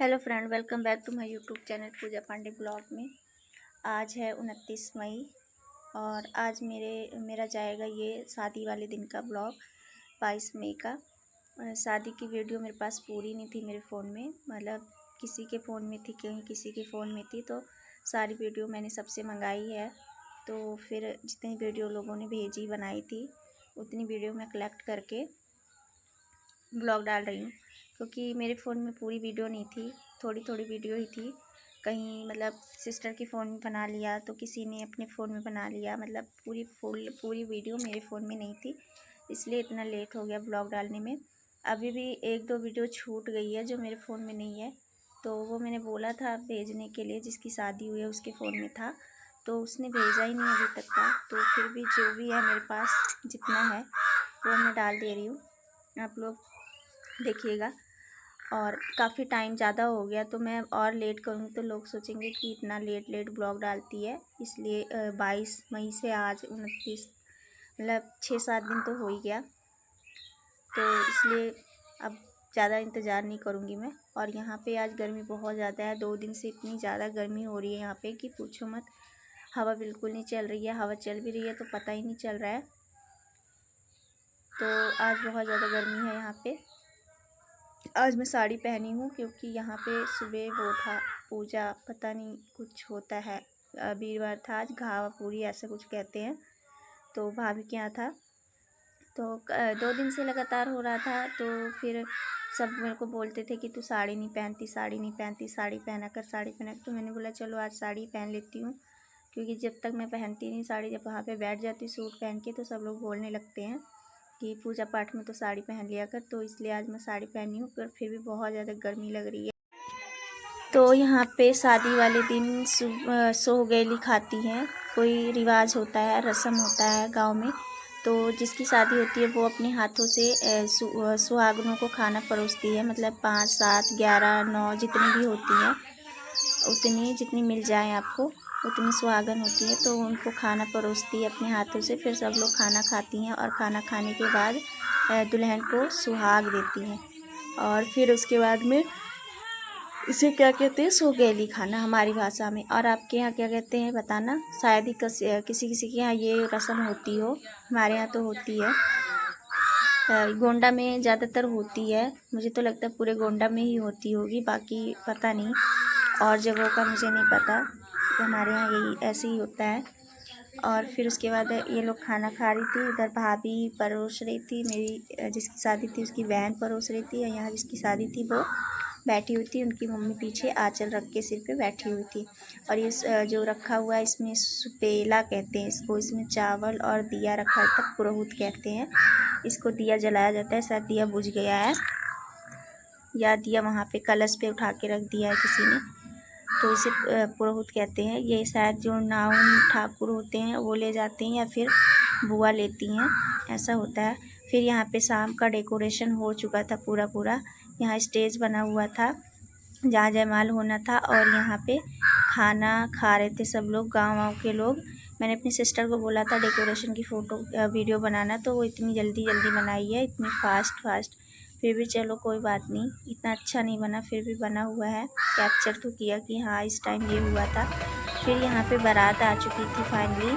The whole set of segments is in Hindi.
Hello friend, welcome back to my YouTube channel Pooja Pandey blog में। आज है 29 मई और आज मेरा जाएगा ये शादी वाले दिन का ब्लॉग 22 मई का। शादी की वीडियो मेरे पास पूरी नहीं थी मेरे फ़ोन में, मतलब किसी के फ़ोन में थी, कहीं किसी के फ़ोन में थी, तो सारी वीडियो मैंने सबसे मंगाई है। तो फिर जितनी वीडियो लोगों ने भेजी बनाई थी उतनी वीडियो मैं कलेक्ट करके ब्लॉग डाल रही हूँ, क्योंकि मेरे फ़ोन में पूरी वीडियो नहीं थी, थोड़ी थोड़ी वीडियो ही थी। कहीं मतलब सिस्टर के फ़ोन में बना लिया तो किसी ने अपने फ़ोन में बना लिया, मतलब पूरी वीडियो मेरे फ़ोन में नहीं थी, इसलिए इतना लेट हो गया ब्लॉग डालने में। अभी भी एक दो वीडियो छूट गई है जो मेरे फ़ोन में नहीं है, तो वो मैंने बोला था भेजने के लिए, जिसकी शादी हुई है उसके फ़ोन में था, तो उसने भेजा ही नहीं अभी तक का। तो फिर भी जो भी है मेरे पास जितना है वो मैं डाल दे रही हूँ, आप लोग देखिएगा। और काफ़ी टाइम ज़्यादा हो गया तो मैं और लेट करूँगी तो लोग सोचेंगे कि इतना लेट ब्लॉग डालती है, इसलिए 22 मई से आज 29, मतलब 6-7 दिन तो हो ही गया, तो इसलिए अब ज़्यादा इंतज़ार नहीं करूँगी मैं। और यहाँ पे आज गर्मी बहुत ज़्यादा है, 2 दिन से इतनी ज़्यादा गर्मी हो रही है यहाँ पे कि पूछो मत। हवा बिल्कुल नहीं चल रही है, हवा चल भी रही है तो पता ही नहीं चल रहा है। तो आज बहुत ज़्यादा गर्मी है यहाँ पे। आज मैं साड़ी पहनी हूँ क्योंकि यहाँ पे सुबह वो था पूजा, पता नहीं कुछ होता है, वीरवार था आज, घावा पूरी ऐसा कुछ कहते हैं, तो भाभी के यहाँ था। तो 2 दिन से लगातार हो रहा था, तो फिर सब मेरे को बोलते थे कि तू साड़ी नहीं पहनती, साड़ी नहीं पहनती, साड़ी पहना कर, साड़ी पहना कर। तो मैंने बोला चलो आज साड़ी पहन लेती हूँ, क्योंकि जब तक मैं पहनती नहीं साड़ी, जब वहाँ पे बैठ जाती सूट पहन के तो सब लोग बोलने लगते हैं कि पूजा पाठ में तो साड़ी पहन लिया कर। तो इसलिए आज मैं साड़ी पहनी हूँ, पर फिर भी बहुत ज़्यादा गर्मी लग रही है। तो यहाँ पे शादी वाले दिन सोहगैली खाती हैं, कोई रिवाज होता है, रस्म होता है गांव में। तो जिसकी शादी होती है वो अपने हाथों से सुहागनों को खाना परोसती है, मतलब 5, 7, 11, 9 जितनी भी होती हैं, उतनी जितनी मिल जाए आपको उतनी सुहागन होती है, तो उनको खाना परोसती है अपने हाथों से। फिर सब लोग खाना खाती हैं और खाना खाने के बाद दुल्हन को सुहाग देती हैं। और फिर उसके बाद में इसे क्या कहते हैं, सोहगैली खाना हमारी भाषा में। और आपके यहाँ क्या कहते हैं बताना, शायद ही किसी किसी के यहाँ ये रस्म होती हो, हमारे यहाँ तो होती है। गोंडा में ज़्यादातर होती है, मुझे तो लगता है पूरे गोंडा में ही होती होगी, बाकी पता नहीं और जगहों का मुझे नहीं पता। तो हमारे यहाँ यही ऐसे ही होता है। और फिर उसके बाद ये लोग खाना खा रही थी, इधर भाभी परोस रही थी, मेरी जिसकी शादी थी उसकी बहन परोस रही थी, और यहाँ जिसकी शादी थी वो बैठी हुई थी, उनकी मम्मी पीछे आंचल रख के सिर पे बैठी हुई थी। और ये जो रखा हुआ है इसमें सुपेला कहते हैं इसको, इसमें चावल और दिया रखा है, तब पुरोहित कहते हैं इसको। दिया जलाया जाता है, शायद दिया बुझ गया है या दिया वहाँ पे कलश पे उठा के रख दिया है किसी ने, तो इसे पुरोहित कहते हैं। ये शायद जो नाउन ठाकुर होते हैं वो ले जाते हैं या फिर बुआ लेती हैं, ऐसा होता है। फिर यहाँ पे शाम का डेकोरेशन हो चुका था पूरा, यहाँ स्टेज बना हुआ था जहाँ जयमाल होना था, और यहाँ पे खाना खा रहे थे सब लोग, गाँव के लोग। मैंने अपनी सिस्टर को बोला था डेकोरेशन की फ़ोटो वीडियो बनाना, तो वो इतनी जल्दी बनाई है, इतनी फास्ट। फिर भी चलो कोई बात नहीं, इतना अच्छा नहीं बना, फिर भी बना हुआ है, कैप्चर तो किया कि हाँ इस टाइम ये हुआ था। फिर यहाँ पे बारात आ चुकी थी, फाइनली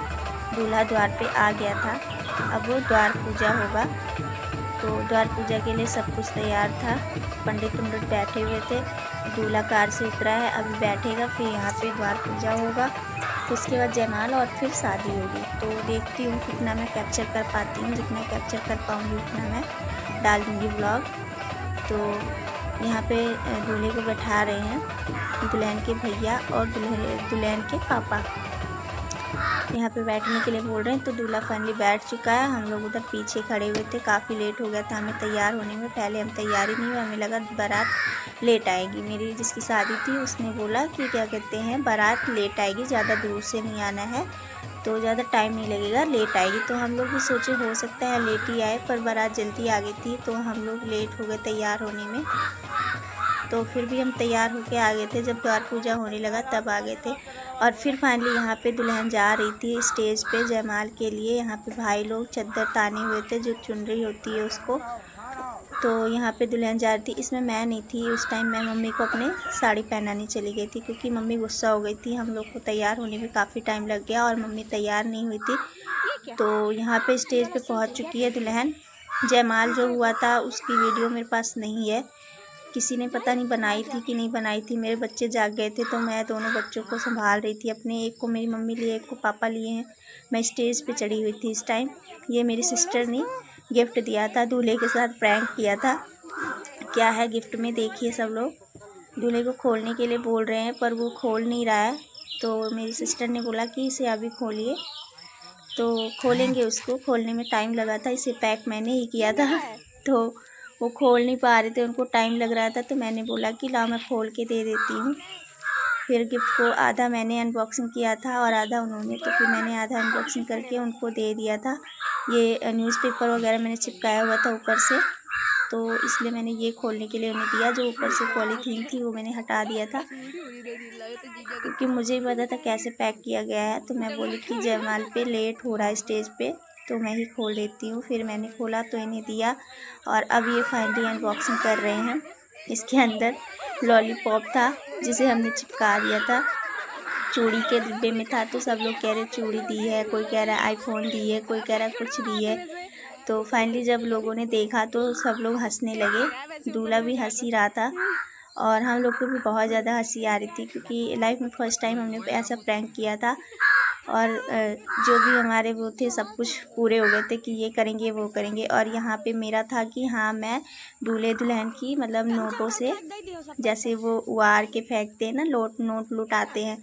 दूल्हा द्वार पे आ गया था। अब वो द्वार पूजा होगा, तो द्वार पूजा के लिए सब कुछ तैयार था, पंडित बैठे हुए थे, दूल्हा कार से उतरा है, अभी बैठेगा, फिर यहाँ पे द्वार पूजा होगा, उसके बाद जयमाल और फिर शादी होगी। तो देखती हूँ कितना मैं कैप्चर कर पाती हूँ, जितना कैप्चर कर पाऊँगी उतना मैं डाल दूँगी ब्लॉग। तो यहाँ पे दूल्हे को बैठा रहे हैं दुल्हन के भैया और दुल्हन के पापा, यहाँ पे बैठने के लिए बोल रहे हैं। तो दूल्हा फाइनली बैठ चुका है, हम लोग उधर पीछे खड़े हुए थे, काफ़ी लेट हो गया था हमें तैयार होने में, पहले हम तैयार ही नहीं हुए, हमें लगा बारात लेट आएगी। मेरी जिसकी शादी थी उसने बोला कि क्या कहते हैं बारात लेट आएगी, ज़्यादा दूर से नहीं आना है तो ज़्यादा टाइम नहीं लगेगा, लेट आएगी। तो हम लोग भी सोचे हो सकता है लेट ही आए, पर बारात जल्दी आ गई थी तो हम लोग लेट हो गए तैयार होने में। तो फिर भी हम तैयार होके आ गए थे, जब द्वार पूजा होने लगा तब आ गए थे। और फिर फाइनली यहाँ पे दुल्हन जा रही थी स्टेज पे जयमाल के लिए। यहाँ पे भाई लोग चद्दर ताने हुए थे, जो चुनरी होती है उसको तो यहाँ पे दुल्हन जा रही थी। इसमें मैं नहीं थी उस टाइम, मैं मम्मी को अपने साड़ी पहनाने चली गई थी क्योंकि मम्मी गुस्सा हो गई थी। हम लोग को तैयार होने में काफ़ी टाइम लग गया और मम्मी तैयार नहीं हुई थी। तो यहाँ पे स्टेज पे पहुँच चुकी है दुल्हन। जयमाल जो हुआ था उसकी वीडियो मेरे पास नहीं है, किसी ने पता नहीं बनाई थी कि नहीं बनाई थी। मेरे बच्चे जाग गए थे तो मैं दोनों बच्चों को संभाल रही थी अपने, एक को मेरी मम्मी लिए, एक को पापा लिए हैं। मैं स्टेज पे चढ़ी हुई थी इस टाइम। ये मेरी सिस्टर ने गिफ्ट दिया था, दूल्हे के साथ प्रैंक किया था। क्या है गिफ्ट में देखिए सब लोग। दूल्हे को खोलने के लिए बोल रहे हैं पर वो खोल नहीं रहा है, तो मेरी सिस्टर ने बोला कि इसे अभी खोलिए, तो खोलेंगे। उसको खोलने में टाइम लगा था, इसे पैक मैंने ही किया था तो वो खोल नहीं पा रहे थे, उनको टाइम लग रहा था। तो मैंने बोला कि ला मैं खोल के दे देती हूँ। फिर गिफ्ट को आधा मैंने अनबॉक्सिंग किया था और आधा उन्होंने, तो फिर मैंने आधा अनबॉक्सिंग करके उनको दे दिया था। ये न्यूज़पेपर वगैरह मैंने चिपकाया हुआ था ऊपर से, तो इसलिए मैंने ये खोलने के लिए उन्हें दिया। जो ऊपर से पॉलीथीन थी वो मैंने हटा दिया था क्योंकि मुझे भी पता था कैसे पैक किया गया है। तो मैं बोली कि जयमाल पे लेट हो रहा है स्टेज पे, तो मैं ही खोल देती हूँ। फिर मैंने खोला तो इन्हें दिया और अब ये फाइनली अनबॉक्सिंग कर रहे हैं। इसके अंदर लॉलीपॉप था जिसे हमने चिपका दिया था, चूड़ी के डिब्बे में था। तो सब लोग कह रहे चूड़ी दी है, कोई कह रहा है आईफोन दी है, कोई कह रहा है कुछ दी है। तो फाइनली जब लोगों ने देखा तो सब लोग हंसने लगे, दूल्हा भी हंस ही रहा था और हम लोग को भी बहुत ज़्यादा हंसी आ रही थी क्योंकि लाइफ में फर्स्ट टाइम हमने ऐसा प्रैंक किया था। और जो भी हमारे वो थे सब कुछ पूरे हो गए थे कि ये करेंगे वो करेंगे। और यहाँ पे मेरा था कि हाँ मैं दूल्हे दुल्हन की मतलब नोटों से, जैसे वो उबार के फेंकते हैं ना, नोट लुटाते हैं,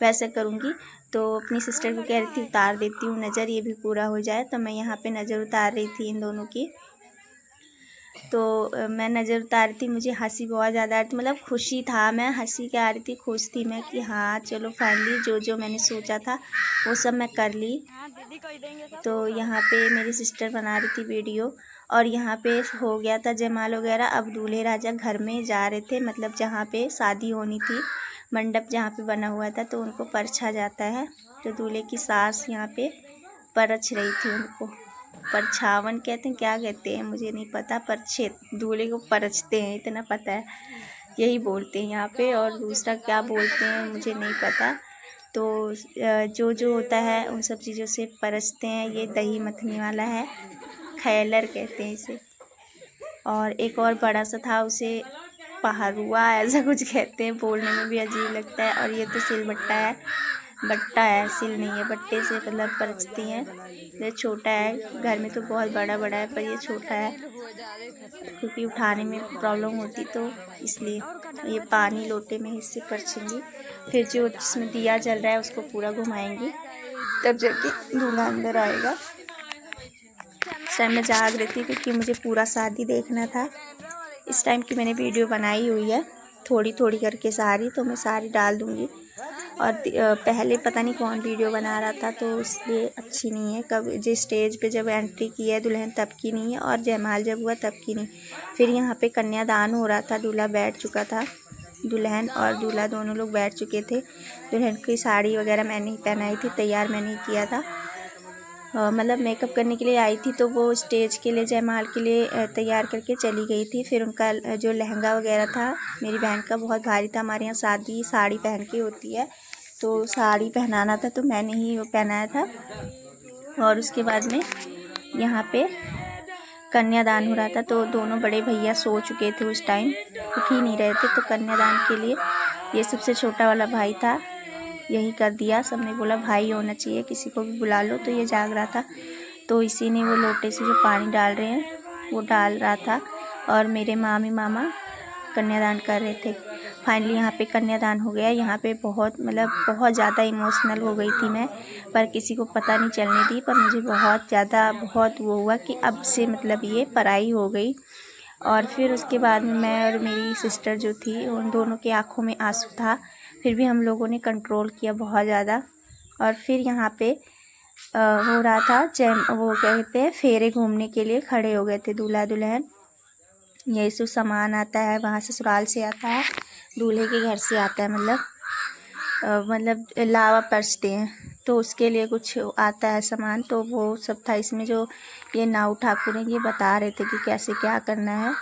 वैसे करूँगी। तो अपनी सिस्टर को कह रही थी उतार देती हूँ नज़र, ये भी पूरा हो जाए। तो मैं यहाँ पे नज़र उतार रही थी इन दोनों की। तो मैं नज़र उतार रही थी, मुझे हंसी बहुत ज़्यादा आ रही थी, मतलब खुशी था, मैं हंसी के आ रही थी, खुश थी मैं कि हाँ चलो फाइनली जो जो मैंने सोचा था वो सब मैं कर ली। तो यहाँ पे मेरी सिस्टर बना रही थी वीडियो और यहाँ पे हो गया था जयमाल वगैरह। अब दूल्हे राजा घर में जा रहे थे, मतलब जहाँ पे शादी होनी थी, मंडप जहाँ पे बना हुआ था, तो उनको परछा जाता है। तो दूल्हे की सास यहाँ पे परछ रही थी उनको, परछावन कहते हैं, क्या कहते हैं मुझे नहीं पता, परछे, दूल्हे को परछते हैं इतना पता है, यही बोलते हैं यहाँ पे, और दूसरा क्या बोलते हैं मुझे नहीं पता। तो जो जो होता है उन सब चीज़ों से परछते हैं। ये दही मथने वाला है, खैलर कहते हैं इसे। और एक और बड़ा सा था, उसे पहरुआ ऐसा कुछ कहते हैं, बोलने में भी अजीब लगता है। और ये तो सिलबट्टा है, बट्टा है, सिल नहीं है, बट्टे से मतलब परछती हैं। ये छोटा है, घर में तो बहुत बड़ा बड़ा है पर ये छोटा है क्योंकि उठाने में प्रॉब्लम होती, तो इसलिए ये पानी लोटे में इससे परछेंगी। फिर जो जिसमें दिया जल रहा है उसको पूरा घुमाएंगी, तब जाके दूल्हा अंदर आएगा। इस टाइम मैं जाग रही थी क्योंकि मुझे पूरा शादी देखना था। इस टाइम की मैंने वीडियो बनाई हुई है थोड़ी थोड़ी करके सारी, तो मैं सारी डाल दूँगी। और पहले पता नहीं कौन वीडियो बना रहा था तो इसलिए अच्छी नहीं है। कब जो स्टेज पे जब एंट्री की है दुल्हन तब की नहीं है, और जयमाल जब हुआ तब की नहीं। फिर यहाँ पे कन्यादान हो रहा था, दूल्हा बैठ चुका था, दुल्हन और दूल्हा दोनों लोग बैठ चुके थे। दुल्हन की साड़ी वगैरह मैंने ही पहनाई थी, तैयार मैंने ही किया था, मतलब मेकअप करने के लिए आई थी। तो वो स्टेज के लिए जयमाल के लिए तैयार करके चली गई थी। फिर उनका जो लहंगा वगैरह था मेरी बहन का बहुत भारी था, हमारे यहाँ शादी साड़ी पहन के होती है, तो साड़ी पहनाना था तो मैंने ही वो पहनाया था। और उसके बाद में यहाँ पे कन्यादान हो रहा था, तो दोनों बड़े भैया सो चुके थे उस टाइम, उठ ही नहीं रहे थे। तो कन्यादान के लिए ये सबसे छोटा वाला भाई था, यही कर दिया। सबने बोला भाई होना चाहिए, किसी को भी बुला लो, तो ये जाग रहा था, तो इसी ने वो लोटे से जो पानी डाल रहे हैं वो डाल रहा था। और मेरे मामी मामा कन्यादान कर रहे थे। फाइनली यहाँ पे कन्यादान हो गया। यहाँ पे बहुत मतलब बहुत ज़्यादा इमोशनल हो गई थी मैं, पर किसी को पता नहीं चलने दी। पर मुझे बहुत ज़्यादा बहुत वो हुआ कि अब से मतलब ये पराई हो गई। और फिर उसके बाद में मैं और मेरी सिस्टर जो थी उन दोनों की आंखों में आंसू था, फिर भी हम लोगों ने कंट्रोल किया बहुत ज़्यादा। और फिर यहाँ पे हो रहा था वो कहते हैं फेरे घूमने के लिए खड़े हो गए थे दूल्हा दुल्हन। यही सब सामान आता है वहाँ ससुराल से आता है, दूल्हे के घर से आता है, मतलब लावा परसते हैं। तो उसके लिए कुछ आता है सामान, तो वो सब था इसमें। जो ये नाऊ ठाकुर हैं ये बता रहे थे कि कैसे क्या करना है।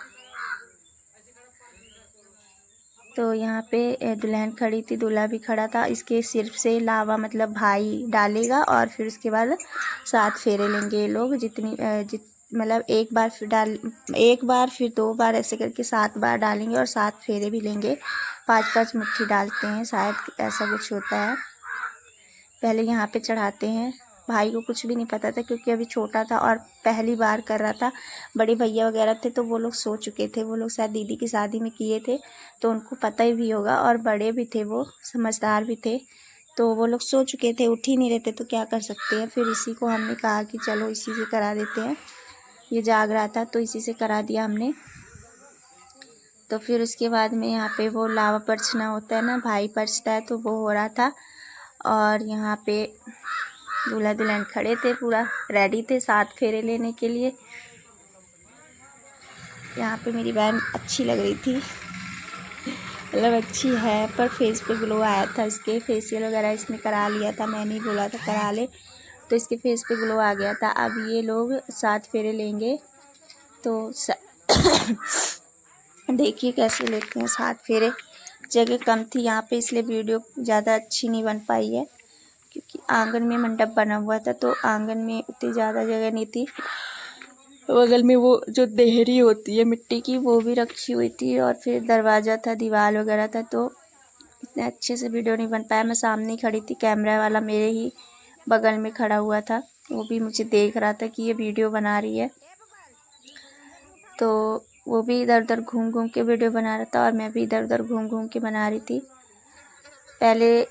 तो यहाँ पे दुल्हन खड़ी थी, दूल्हा भी खड़ा था। इसके सिर से लावा मतलब भाई डालेगा और फिर उसके बाद 7 फेरे लेंगे ये लोग। मतलब एक बार फिर 2 बार ऐसे करके 7 बार डालेंगे और 7 फेरे भी लेंगे। 5-5 मुट्ठी डालते हैं, शायद ऐसा कुछ होता है। पहले यहाँ पे चढ़ाते हैं। भाई को कुछ भी नहीं पता था क्योंकि अभी छोटा था और पहली बार कर रहा था। बड़े भैया वगैरह थे तो वो लोग सो चुके थे, वो लोग शायद दीदी की शादी में किए थे तो उनको पता ही भी होगा। और बड़े भी थे, वो समझदार भी थे, तो वो लोग सो चुके थे, उठ ही नहीं रहते तो क्या कर सकते हैं। फिर इसी को हमने कहा कि चलो इसी से करा देते हैं। ये जाग रहा था तो इसी से करा दिया हमने। तो फिर उसके बाद में यहाँ पे वो लावा परछना होता है ना, भाई परछता है, तो वो हो रहा था। और यहाँ पे दूल्हा दुल्हन खड़े थे, पूरा रेडी थे 7 फेरे लेने के लिए। यहाँ पे मेरी बहन अच्छी लग रही थी, मतलब अच्छी है, पर फेस पे ग्लो आया था इसके। फेशियल वगैरह इसने करा लिया था, मैंने ही बोला था करा ले, तो इसके फेस पे ग्लो आ गया था। अब ये लोग 7 फेरे लेंगे तो देखिए कैसे लेते हैं 7 फेरे। जगह कम थी यहाँ पे इसलिए वीडियो ज़्यादा अच्छी नहीं बन पाई है, क्योंकि आंगन में मंडप बना हुआ था तो आंगन में उतनी ज़्यादा जगह नहीं थी। बगल में वो जो देहरी होती है मिट्टी की वो भी रखी हुई थी, और फिर दरवाज़ा था, दीवार वगैरह था, तो इतने अच्छे से वीडियो नहीं बन पाया। मैं सामने ही खड़ी थी, कैमरा वाला मेरे ही बगल में खड़ा हुआ था, वो भी मुझे देख रहा था कि ये वीडियो बना रही है, तो वो भी इधर उधर घूम घूम के वीडियो बना रहा था और मैं भी इधर उधर घूम घूम के बना रही थी। पहले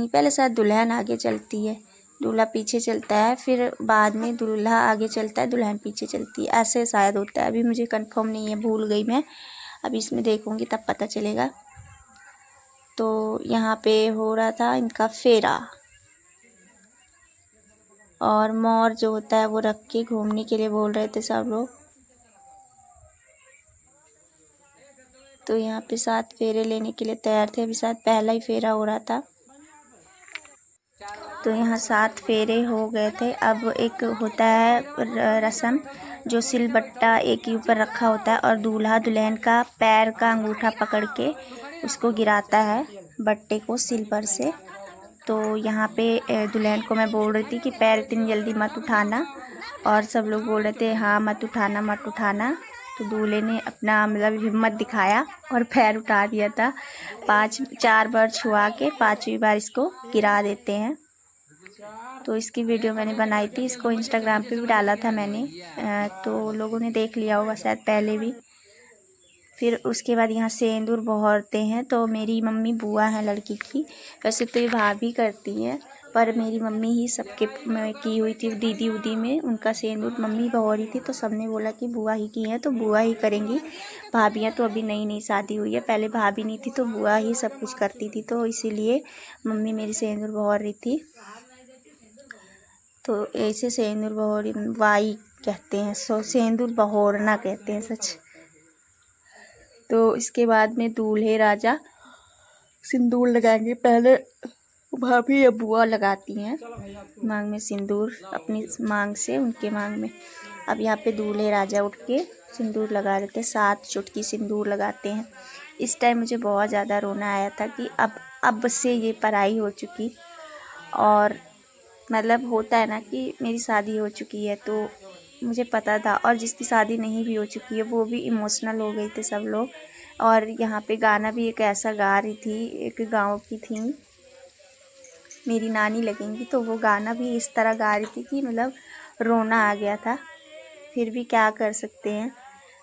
पहले शायद दुल्हन आगे चलती है, दूल्हा पीछे चलता है, फिर बाद में दूल्हा आगे चलता है, दुल्हन पीछे चलती है, ऐसे शायद होता है। अभी मुझे कंफर्म नहीं है, भूल गई मैं, अब इसमें देखूँगी तब पता चलेगा। तो यहाँ पे हो रहा था इनका फेरा, और मोर जो होता है वो रख के घूमने के लिए बोल रहे थे सब लोग। तो यहाँ पे 7 फेरे लेने के लिए तैयार थे, अभी शायद पहला ही फेरा हो रहा था। तो यहाँ 7 फेरे हो गए थे। अब एक होता है रस्म, जो सिलबट्टा एक के ऊपर रखा होता है और दूल्हा दुल्हन का पैर का अंगूठा पकड़ के उसको गिराता है बट्टे को सिल पर से। तो यहाँ पे दुल्हन को मैं बोल रही थी कि पैर इतनी जल्दी मत उठाना, और सब लोग बोल रहे थे हाँ मत उठाना मत उठाना। तो दूल्हे ने अपना मतलब हिम्मत दिखाया और पैर उठा दिया था। 4 बार छुआ के 5वीं बार इसको गिरा देते हैं। तो इसकी वीडियो मैंने बनाई थी, इसको इंस्टाग्राम पे भी डाला था मैंने, तो लोगों ने देख लिया होगा शायद पहले भी। फिर उसके बाद यहाँ सेंदूर बहरते हैं। तो मेरी मम्मी बुआ है लड़की की, वैसे तो ये भाभी करती हैं, पर मेरी मम्मी ही सबके में की हुई थी। दीदी उदी में उनका सेंदूर मम्मी बहरी थी, तो सबने बोला कि बुआ ही की है तो बुआ ही करेंगी। भाभियाँ तो अभी नई नई शादी हुई है, पहले भाभी नहीं थी तो बुआ ही सब कुछ करती थी, तो इसीलिए मम्मी मेरी सेंदूर बहर रही थी। तो ऐसे सेंदूर बहरवाई कहते हैं, सेंदूर बहरना कहते हैं सच। तो इसके बाद में दूल्हे राजा सिंदूर लगाएंगे। पहले भाभी या बुआ लगाती हैं मांग में सिंदूर, अपनी मांग से उनके मांग में। अब यहाँ पे दूल्हे राजा उठ के सिंदूर लगा लेते हैं, 7 चुटकी सिंदूर लगाते हैं। इस टाइम मुझे बहुत ज़्यादा रोना आया था कि अब से ये पढ़ाई हो चुकी, और मतलब होता है ना कि मेरी शादी हो चुकी है, तो मुझे पता था, और जिसकी शादी नहीं भी हो चुकी है वो भी इमोशनल हो गए थे सब लोग। और यहाँ पे गाना भी एक ऐसा गा रही थी, एक गांव की थी, मेरी नानी लगेंगी, तो वो गाना भी इस तरह गा रही थी कि मतलब रोना आ गया था। फिर भी क्या कर सकते हैं,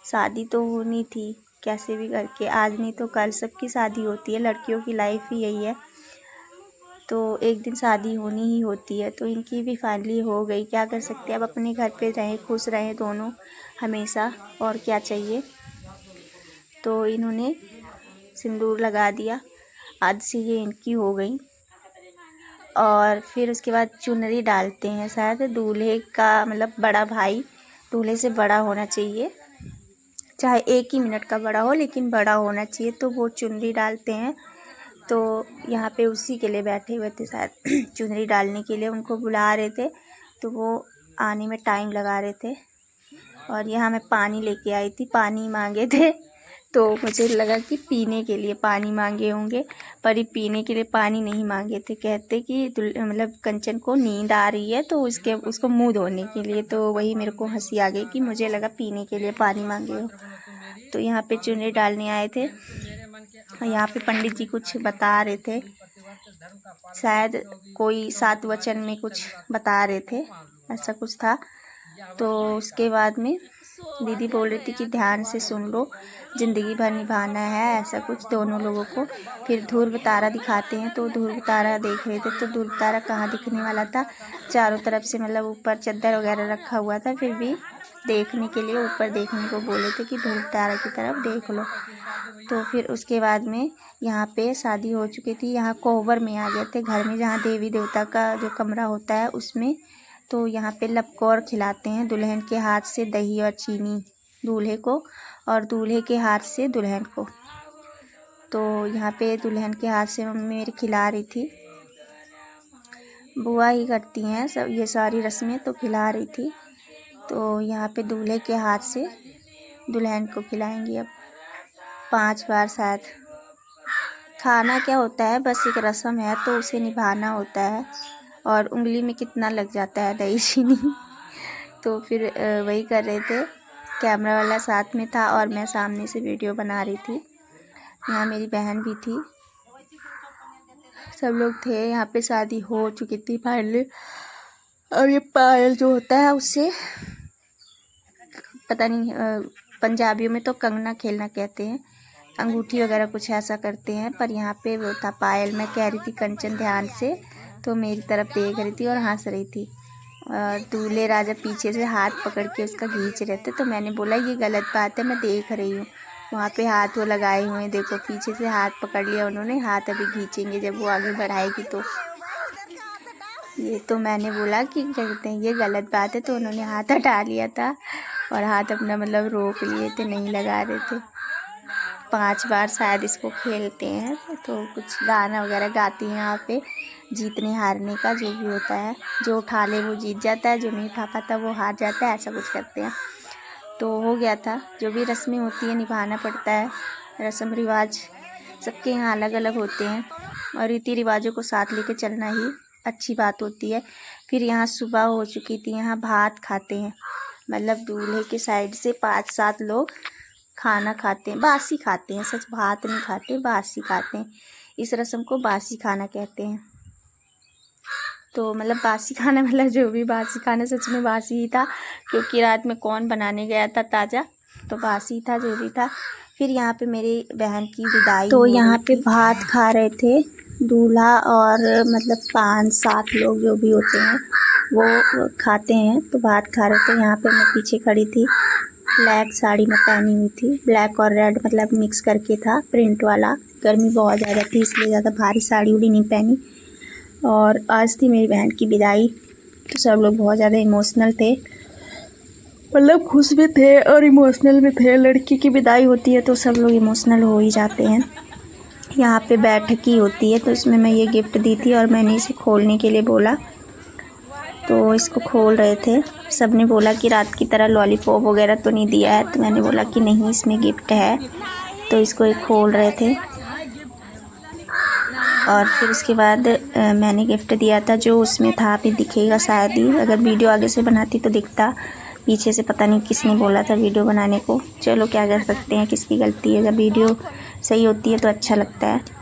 शादी तो होनी थी कैसे भी करके, आज नहीं तो कल सबकी शादी होती है, लड़कियों की लाइफ ही यही है, तो एक दिन शादी होनी ही होती है। तो इनकी भी फाइनली हो गई, क्या कर सकते हैं, अब अपने घर पे रहें, खुश रहें दोनों हमेशा, और क्या चाहिए। तो इन्होंने सिंदूर लगा दिया, आज से ये इनकी हो गई। और फिर उसके बाद चुनरी डालते हैं, शायद दूल्हे का मतलब बड़ा भाई दूल्हे से बड़ा होना चाहिए, चाहे 1 ही मिनट का बड़ा हो लेकिन बड़ा होना चाहिए, तो वो चुनरी डालते हैं। तो यहाँ पे उसी के लिए बैठे हुए थे शायद चुनरी डालने के लिए, उनको बुला रहे थे तो वो आने में टाइम लगा रहे थे। और यहाँ मैं पानी लेके आई थी, पानी मांगे थे तो मुझे लगा कि पीने के लिए पानी मांगे होंगे, पर ये पीने के लिए पानी नहीं मांगे थे। कहते कि मतलब कंचन को नींद आ रही है तो उसको मुँह धोने के लिए। तो वही मेरे को हंसी आ गई कि मुझे लगा पीने के लिए पानी मांगे हो। तो यहाँ पे चुनरी डालने आए थे। यहाँ पे पंडित जी कुछ बता रहे थे, शायद कोई 7 वचन में कुछ बता रहे थे, ऐसा कुछ था। तो उसके बाद में दीदी बोल रही थी कि ध्यान से सुन लो, ज़िंदगी भर निभाना है, ऐसा कुछ दोनों लोगों को। फिर ध्रुव तारा दिखाते हैं तो ध्रुव तारा देख रहे थे, तो ध्रुव तारा कहाँ दिखने वाला था, चारों तरफ से मतलब ऊपर चादर वगैरह रखा हुआ था, फिर भी देखने के लिए ऊपर देखने को बोले थे कि ध्रुव तारा की तरफ देख लो। तो फिर उसके बाद में यहाँ पे शादी हो चुकी थी। यहाँ कोहबर में आ गए थे, घर में जहाँ देवी देवता का जो कमरा होता है उसमें। तो यहाँ पे लपकौर खिलाते हैं, दुल्हन के हाथ से दही और चीनी दूल्हे को, और दूल्हे के हाथ से दुल्हन को। तो यहाँ पे दुल्हन के हाथ से मम्मी मेरी खिला रही थी, बुआ ही करती हैं सब ये सारी रस्में, तो खिला रही थी। तो यहाँ पे दूल्हे के हाथ से दुल्हन को खिलाएंगी अब 5 बार शायद। खाना क्या होता है, बस एक रस्म है तो उसे निभाना होता है, और उंगली में कितना लग जाता है दही चीनी। तो फिर वही कर रहे थे, कैमरा वाला साथ में था और मैं सामने से वीडियो बना रही थी। यहाँ मेरी बहन भी थी, सब लोग थे। यहाँ पे शादी हो चुकी थी फाइनली। और ये पायल जो होता है उससे पता नहीं, पंजाबियों में तो कंगना खेलना कहते हैं, अंगूठी वगैरह कुछ ऐसा करते हैं, पर यहाँ पे वो था पायल। मैं कह रही थी कंचन ध्यान से, तो मेरी तरफ देख रही थी और हंस रही थी। दूल्हे राजा पीछे से हाथ पकड़ के उसका खींच रहे थे, तो मैंने बोला ये गलत बात है, मैं देख रही हूँ। वहाँ पे हाथ वो लगाए हुए हैं, देखो पीछे से हाथ पकड़ लिया उन्होंने, हाथ अभी खींचेंगे जब वो आगे बढ़ाएगी तो। ये तो मैंने बोला कि क्या कहते हैं ये गलत बात है, तो उन्होंने हाथ हटा लिया था और हाथ अपना मतलब रोक लिए थे, नहीं लगा रहे थे। 5 बार शायद इसको खेलते हैं, तो कुछ गाना वगैरह गाती हैं यहाँ पे, जीतने हारने का जो भी होता है, जो उठा ले वो जीत जाता है, जो नहीं उठा पाता वो हार जाता है, ऐसा कुछ करते हैं। तो हो गया था, जो भी रस्में होती हैं निभाना पड़ता है। रस्म रिवाज सबके यहाँ अलग अलग होते हैं, और रीति रिवाजों को साथ लेके चलना ही अच्छी बात होती है। फिर यहाँ सुबह हो चुकी थी, यहाँ भात खाते हैं, मतलब दूल्हे के साइड से 5-7 लोग खाना खाते हैं, बासी खाते हैं, सच भात नहीं खाते, बासी खाते हैं। इस रस्म को बासी खाना कहते हैं। तो मतलब बासी खाना मतलब जो भी बासी खाना सच में बासी ही था, क्योंकि रात में कौन बनाने गया था ताज़ा, तो बासी था जो भी था। फिर यहाँ पे मेरी बहन की विदाई, तो यहाँ पे भात खा रहे थे दूल्हा और मतलब 5-7 लोग जो भी होते हैं वो खाते हैं, तो भात खा रहे थे। यहाँ पे मैं पीछे खड़ी थी, ब्लैक साड़ी में पहनी हुई थी, ब्लैक और रेड मतलब मिक्स करके था, प्रिंट वाला। गर्मी बहुत ज़्यादा थी इसलिए ज़्यादा भारी साड़ी उड़ी नहीं पहनी। और आज थी मेरी बहन की विदाई, तो सब लोग बहुत ज़्यादा इमोशनल थे, मतलब खुश भी थे और इमोशनल भी थे। लड़की की विदाई होती है तो सब लोग इमोशनल हो ही जाते हैं। यहाँ पे बैठक ही होती है, तो इसमें मैं ये गिफ्ट दी थी और मैंने इसे खोलने के लिए बोला, तो इसको खोल रहे थे। सब ने बोला कि रात की तरह लॉलीपॉप वगैरह तो नहीं दिया है, तो मैंने बोला कि नहीं इसमें गिफ्ट है, तो इसको एक खोल रहे थे। और फिर उसके बाद मैंने गिफ्ट दिया था जो उसमें था, अभी दिखेगा शायद ही, अगर वीडियो आगे से बनाती तो दिखता, पीछे से पता नहीं किसने बोला था वीडियो बनाने को। चलो क्या कर सकते हैं, किसकी गलती है, अगर वीडियो सही होती है तो अच्छा लगता है।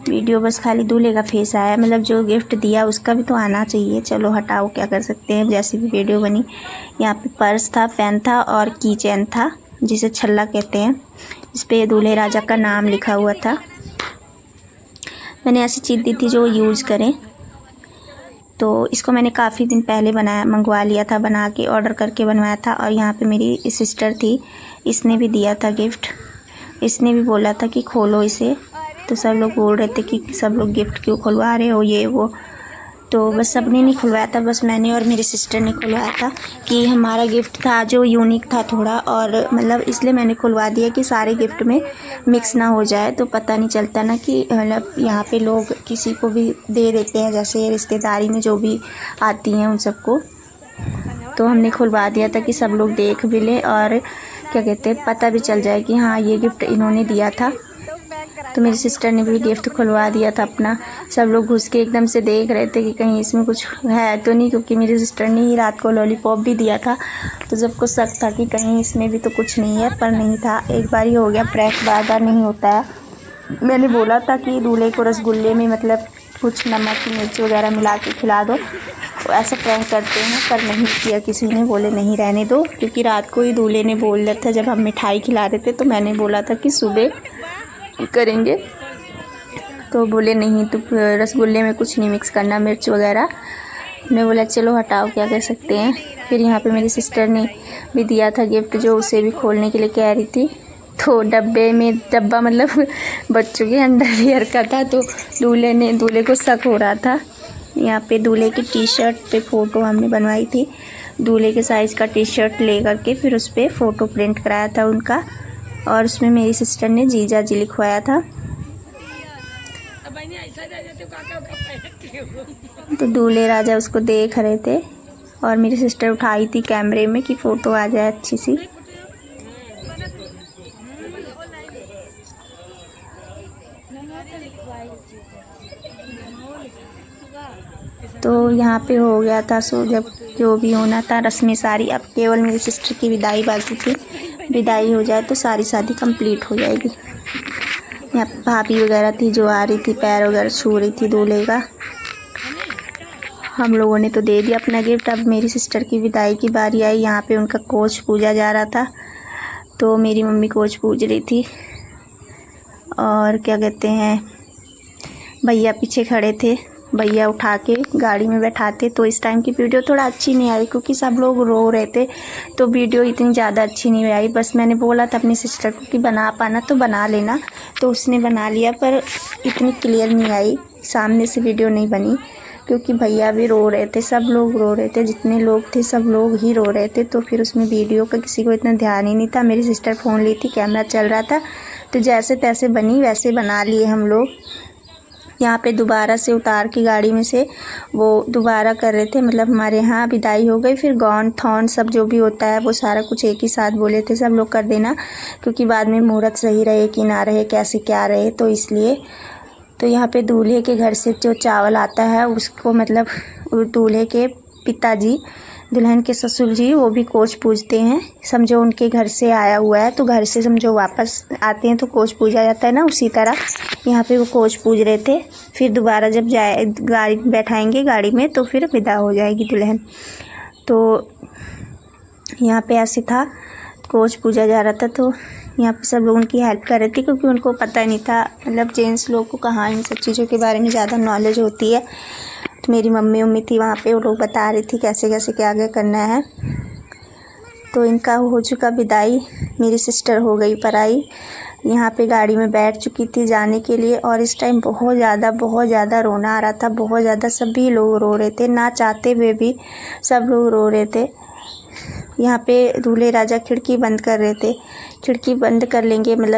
वीडियो बस खाली दूल्हे का फेस आया, मतलब जो गिफ्ट दिया उसका भी तो आना चाहिए। चलो हटाओ, क्या कर सकते हैं, जैसी भी वीडियो बनी। यहाँ पे पर्स था, पेन था और की चेन था, जिसे छल्ला कहते हैं। इस पर दूल्हे राजा का नाम लिखा हुआ था। मैंने ऐसी चीज़ दी थी जो यूज़ करें, तो इसको मैंने काफ़ी दिन पहले मंगवा लिया था, बना के ऑर्डर करके बनवाया था। और यहाँ पे मेरी सिस्टर थी, इसने भी दिया था गिफ्ट, इसने भी बोला था कि खोलो इसे, तो सब लोग बोल रहे थे कि सब लोग गिफ्ट क्यों खुलवा रहे हो ये वो, तो बस सबने नहीं खुलवाया था, बस मैंने और मेरी सिस्टर ने खुलवाया था कि हमारा गिफ्ट था जो यूनिक था थोड़ा, और मतलब इसलिए मैंने खुलवा दिया कि सारे गिफ्ट में मिक्स ना हो जाए, तो पता नहीं चलता ना कि मतलब यहाँ पे लोग किसी को भी दे देते हैं, जैसे रिश्तेदारी में जो भी आती हैं उन सबको। तो हमने खुलवा दिया था कि सब लोग देख भी लें और क्या कहते हैं पता भी चल जाए कि हाँ ये गिफ्ट इन्होंने दिया था। तो मेरी सिस्टर ने भी गिफ्ट खुलवा दिया था अपना। सब लोग घुस के एकदम से देख रहे थे कि कहीं इसमें कुछ है तो नहीं, क्योंकि मेरी सिस्टर ने ही रात को लॉलीपॉप भी दिया था, तो सबको शक था कि कहीं इसमें भी तो कुछ नहीं है, पर नहीं था। एक बार ही हो गया प्रैंक, बार बार नहीं होता है। मैंने बोला था कि दूल्हे को रसगुल्ले में मतलब कुछ नमक मिर्च वगैरह मिला के खिला दो, तो ऐसा प्रैंक करते हैं, पर नहीं किया किसी ने, बोले नहीं रहने दो, क्योंकि रात को ही दूल्हे ने बोल दिया था जब हम मिठाई खिला रहे थे, तो मैंने बोला था कि सुबह करेंगे, तो बोले नहीं तो रसगुल्ले में कुछ नहीं मिक्स करना मिर्च वगैरह। मैं बोला चलो हटाओ क्या कर सकते हैं। फिर यहाँ पे मेरी सिस्टर ने भी दिया था गिफ्ट, जो उसे भी खोलने के लिए कह रही थी, तो डब्बा मतलब बच्चों के अंडरवियर का था, तो दूल्हे को शक हो रहा था। यहाँ पे दूल्हे की टी शर्ट पे फ़ोटो हमने बनवाई थी, दूल्हे के साइज़ का टी शर्ट ले करके फिर उस पर फ़ोटो प्रिंट कराया था उनका, और उसमें मेरी सिस्टर ने जीजा जी लिखवाया था। तो दूल्हे राजा उसको देख रहे थे और मेरी सिस्टर उठाई थी कैमरे में कि फ़ोटो आ जाए अच्छी सी। तो यहाँ पे हो गया था सो जब जो भी होना था रस्में सारी, अब केवल मेरी सिस्टर की विदाई बाकी थी। विदाई हो जाए तो सारी शादी कंप्लीट हो जाएगी। यहाँ भाभी वगैरह थी जो आ रही थी, पैर वगैरह छू रही थी दूल्हे का। हम लोगों ने तो दे दिया अपना गिफ्ट। अब मेरी सिस्टर की विदाई की बारी आई। यहाँ पे उनका कोच पूजा जा रहा था, तो मेरी मम्मी कोच पूज रही थी और क्या कहते हैं भैया पीछे खड़े थे, भैया उठा के गाड़ी में बैठाते। तो इस टाइम की वीडियो थोड़ा अच्छी नहीं आई क्योंकि सब लोग रो रहे थे, तो वीडियो इतनी ज़्यादा अच्छी नहीं आई। बस मैंने बोला था अपनी सिस्टर को कि बना पाना तो बना लेना, तो उसने बना लिया, पर इतनी क्लियर नहीं आई, सामने से वीडियो नहीं बनी, क्योंकि भैया भी रो रहे थे, सब लोग रो रहे थे, जितने लोग थे सब लोग ही रो रहे थे। तो फिर उसमें वीडियो का किसी को इतना ध्यान ही नहीं था। मेरी सिस्टर फ़ोन ली थी, कैमरा चल रहा था, तो जैसे तैसे बनी वैसे बना लिए हम लोग। यहाँ पे दोबारा से उतार के गाड़ी में से वो दोबारा कर रहे थे, मतलब हमारे यहाँ विदाई हो गई, फिर गॉन थॉन सब जो भी होता है वो सारा कुछ एक ही साथ बोले थे सब लोग कर देना, क्योंकि बाद में मुहूर्त सही रहे कि ना रहे, कैसे क्या रहे, तो इसलिए। तो यहाँ पे दूल्हे के घर से जो चावल आता है उसको मतलब दूल्हे के पिताजी, दुल्हन के ससुर जी, वो भी कोच पूजते हैं। समझो उनके घर से आया हुआ है, तो घर से समझो वापस आते हैं तो कोच पूजा जाता है ना, उसी तरह यहाँ पे वो कोच पूज रहे थे। फिर दोबारा जब जाए गाड़ी बैठाएंगे गाड़ी में तो फिर विदा हो जाएगी दुल्हन। तो यहाँ पे ऐसे था, कोच पूजा जा रहा था, तो यहाँ पे सब लोग उनकी हेल्प कर रहे थे, क्योंकि उनको पता नहीं था, मतलब जेंट्स लोग को कहाँ इन सब चीज़ों के बारे में ज़्यादा नॉलेज होती है। तो मेरी मम्मी थी वहाँ पे, वो लोग बता रही थी कैसे कैसे क्या क्या करना है। तो इनका हो चुका विदाई, मेरी सिस्टर हो गई पराई। यहाँ पे गाड़ी में बैठ चुकी थी जाने के लिए, और इस टाइम बहुत ज़्यादा रोना आ रहा था, बहुत ज़्यादा, सभी लोग रो रहे थे, ना चाहते हुए भी सब लोग रो रहे थे। यहाँ पे दूल्हे राजा खिड़की बंद कर रहे थे, खिड़की बंद कर लेंगे मतलब